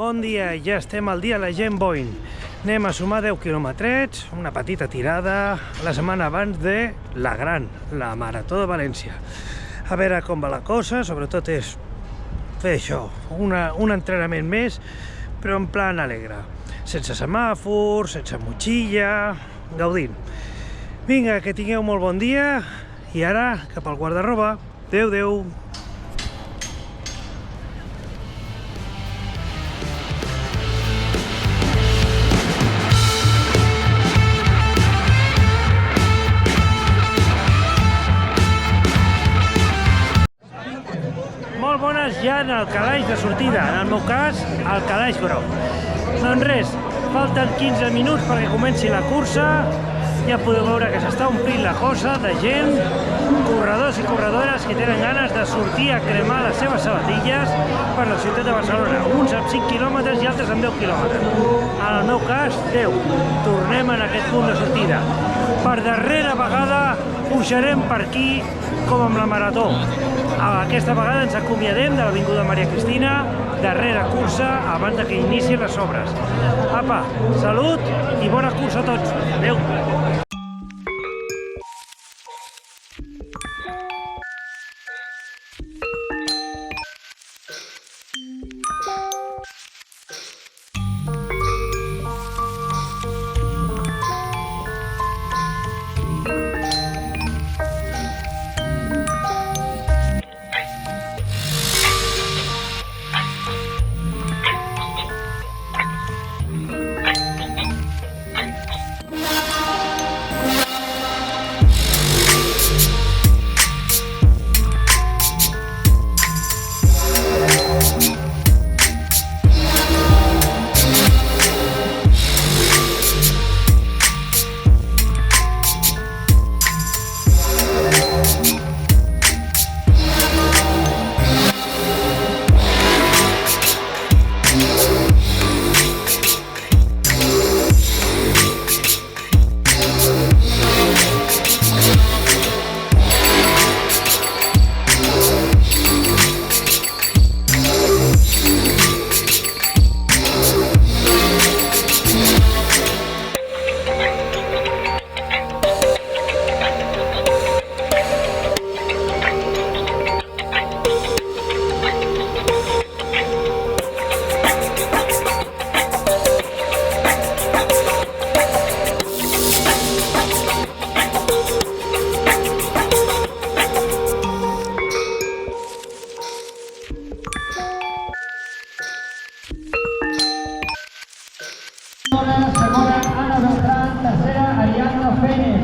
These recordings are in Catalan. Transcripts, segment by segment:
Bon dia, ja estem al dia a la Gent Boin. Anem a sumar 10 quilòmetrets, una petita tirada, la setmana abans de la gran, la Marató de València. A veure com va la cosa, sobretot és fer això, un entrenament més, però en plan alegre. Sense semàfors, sense motxilla, gaudint. Vinga, que tingueu molt bon dia, i ara cap al guardarroba. Adéu. Molt bones ja en el calaix de sortida, en el meu cas, el calaix groc. Doncs res, falten 15 minuts perquè comenci la cursa, ja podeu veure que s'està omplint la cosa de gent, corredors i corredores que tenen ganes de sortir a cremar les seves sabatilles per la ciutat de Barcelona, uns amb 5 quilòmetres i altres amb 10 quilòmetres. En el meu cas, 10. Tornem en aquest punt de sortida. Per darrera vegada pujarem per aquí com amb la Marató. Aquesta vegada ens acomiadem de l'Avinguda Maria Cristina, darrera cursa, abans que inicien les obres. Apa, salut i bona cursa a tots. Adéu. Segona, Anna Beltrán, tercera, Ariadna Fenes,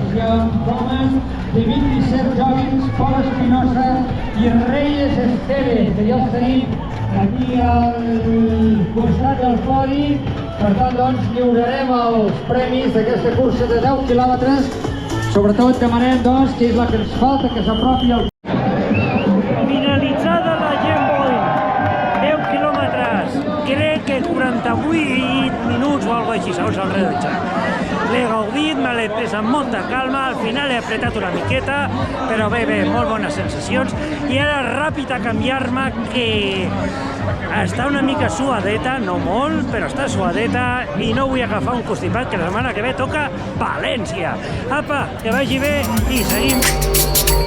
Gómez, Dimitri Serjovins, Pol Espinosa i Reyes Esteves, que ja els tenim aquí al costat del podi. Per tant, doncs, lliurarem els premis d'aquesta cursa de 10 quilòmetres. Sobretot demanem, doncs, que és la que ens falta, que s'apropi al... Finalitzada la Gent Boin, 10 quilòmetres, crec que 48 minuts o alguna cosa així, segons el rellotge. L'he gaudit, me l'he pres amb molta calma, al final he apretat una miqueta, però bé, molt bones sensacions. I ara ràpid a canviar-me, que està una mica suadeta, no molt, però està suadeta, i no vull agafar un constipat, que la setmana que ve toca València. Apa, que vagi bé i seguim.